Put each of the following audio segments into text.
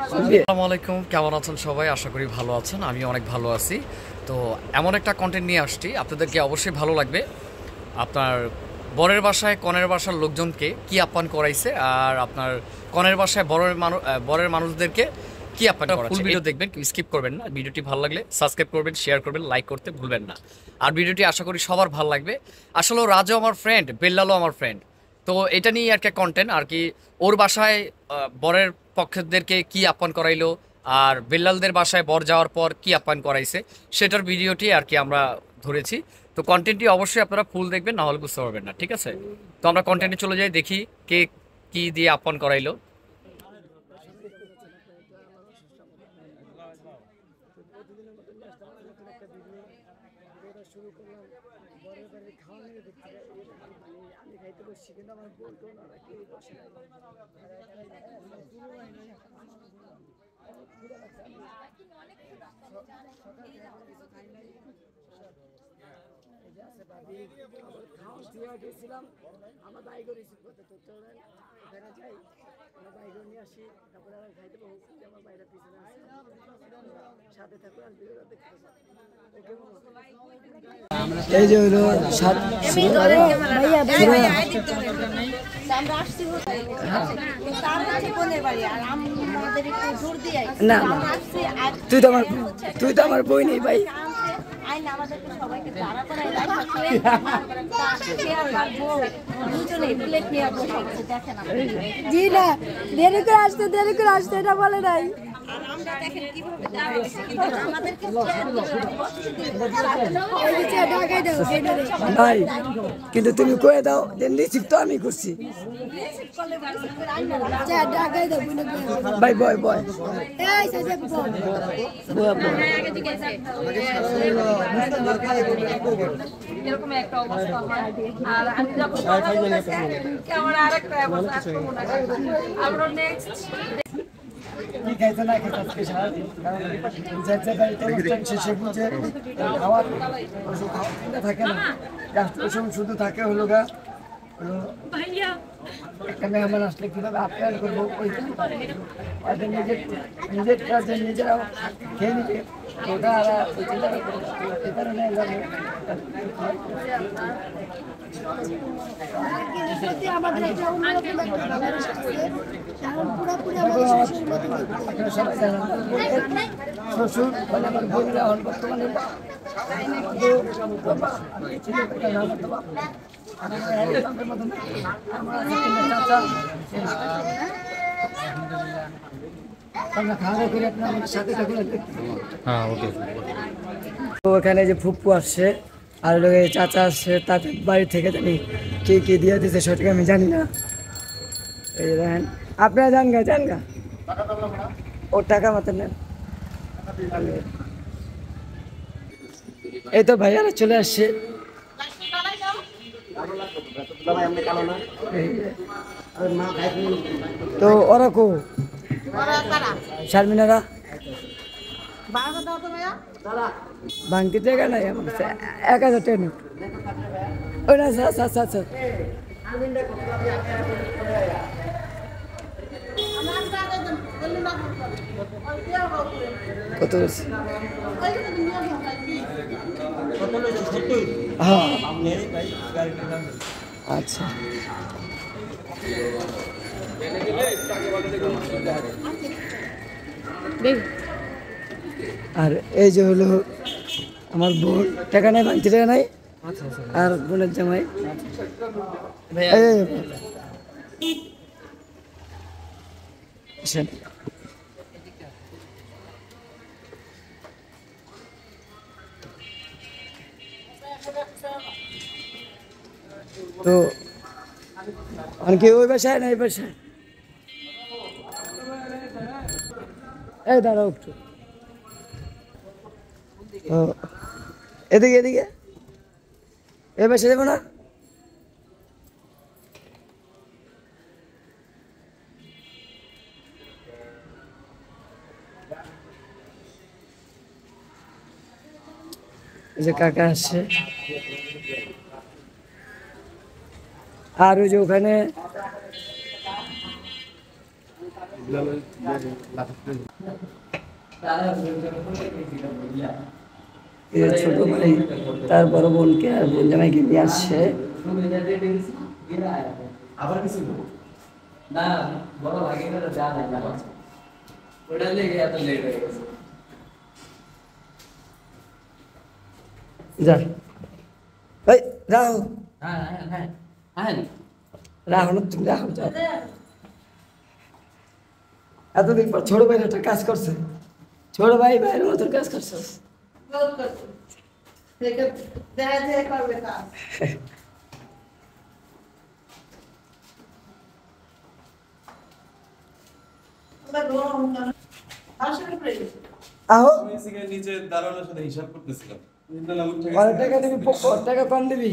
আসসালামু আলাইকুম, কেমন আছেন সবাই? আশা করি ভালো আছেন। আমি অনেক ভালো আছি। তো এমন একটা কন্টেন্ট নিয়ে আসছি, আপনাদেরকে অবশ্যই ভালো লাগবে। আপনার বরের বাসায় কনের বাসার লোকজনকে কি আপ্যায়ন করাইছে, আর আপনার কনের বাসায় বরের মানুষদেরকে কি আপ্যায়ন করাচ্ছে। ফুল ভিডিও দেখবেন, স্কিপ করবেন না। ভিডিওটি ভালো লাগলে সাবস্ক্রাইব করবেন, শেয়ার করবেন, লাইক করতে ভুলবেন না। আর ভিডিওটি আশা করি সবার ভালো লাগবে। আসলে রাজও আমার ফ্রেন্ড, বেল্লালও আমার ফ্রেন্ড। তো এটা নিয়ে একটা কন্টেন্ট আর কি। ওর বাসায় বরের পক্ষদেরকে কি আপ্যায়ন করাইলো, আর বেল্লালদের বাসায় বর যাওয়ার পর কি আপ্যায়ন করাইছে, সেটার ভিডিওটি আর কি আমরা ধরেছি। তো কন্টেন্টটি অবশ্যই আপনারা ফুল দেখবেন, না হলে বুঝতে পারবেন না, ঠিক আছে? তো আমরা কন্টেন্টে চলে যাই, দেখি কে কি দিয়ে আপ্যায়ন করাইলো। আমরা দায়ী করেছি করতে তো চলেন ওখানে যাই, আমরা দায়ী করে নিয়ে আসি, তারপরে আর খাইতে পাবো। আমার বাইরে পিছনে সাথে থাকলে আর ভিডিও দেখতে এই যে হলো না, তুই তো আমার বই নেই ভাই। জি না, দেরি করে আসতে এটা বলে নাই। ভাই কিন্তু তুমি কয়ে দাও যে রিসিভ তো আমি করছি ভাই। বয় বয় এরকম একটা অবস্থা হয়। আর আমি যখন আমার আরেকটা অবস্থা আমরা নেক্সট থাকে না, শুধু থাকে হলো গা একটা মেহমান আসলে কিভাবে আপ্যায়ন করবো, নিজের কাজে নিজেরাও খেয়ে নিবে ওটা। এই কারণে শ্বশুর মানে আমার বোনেরা হন বর্তমানে ওখানে যে ফুপ্পু আসছে আর চাচা আসছে, তাদের বাড়ি থেকে জানি কে কে দিয়ে দিচ্ছে সঠিক আমি জানি না। এই দেখেন আপনারা জান গা ওর টাকা মতো নেন। এই তো ভাইয়ারা চলে আসছে। তো ওরা কো শারমিনারা ভাঙতে জায়গা নাই আমার 1000 টাকা নোট। ওই না স্যার কত হ্যাঁ আচ্ছা। আর এই যে হলো আমার বোন, টাকা নাই, ভাঙতি টাকা নাই। আর বোনের জামাই তো কি ওই বাসায় না এই বাসায়? এই দাঁড়াও একটু, এদিকে এই বাসায় যাবো না? এই যে কাকা আসছে। আর ওই যে ওখানে ছোট ভাই তার বড় বোনকে আর বোন জামাইকে নিয়ে আসছে। আবার কিছু না বড় লাগে না যা না ওটা লেগে এত লেট হয়ে গেছে। যা এই রাহো হ্যাঁ হ্যাঁ হ্যাঁ রাহো না তুমি রাহো যাও। এতদিন পর ছোট ভাই একটা কাজ করছে, ছোট ভাই ভাইয়ের মতন কাজ করছে। আহো নিচে দাঁড়ানোর সাথে হিসাব করতেছিলাম। কত টাকা দিবি? কত টাকা কম দিবি?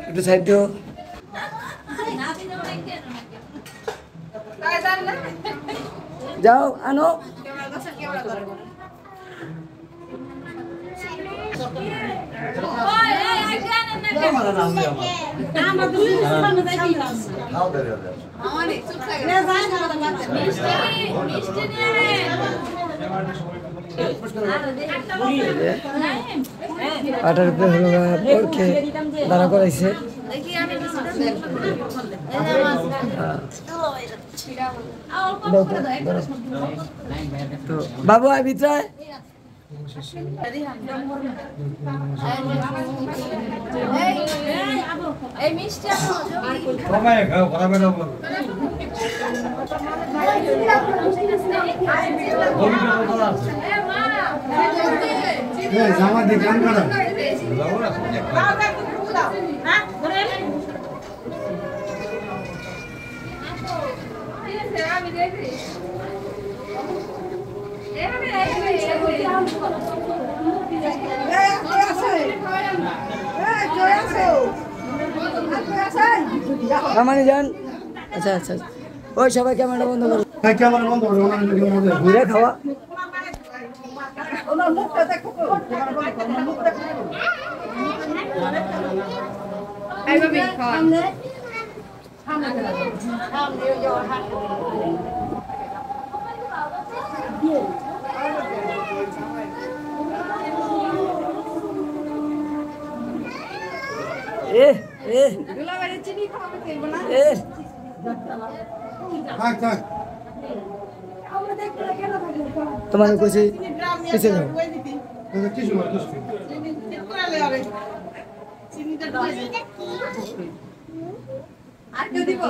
একটু সাইড দিও। যাও আনো। আটার উপরে হলো পরকে দাঁড়া করাইছে। তো বাবু আয় ভিতরে। এই মিষ্টি জামা দিয়ে গান করা আমি দেখি আমানি যান। আচ্ছা আচ্ছা ওই সবাই ক্যামেরা বন্ধ করো। ক্যামেরা বন্ধ করো, ঘুরে খাওয়া। এ এ এ তোমাকে কইছি পিছে যাও। আর কেউ দিব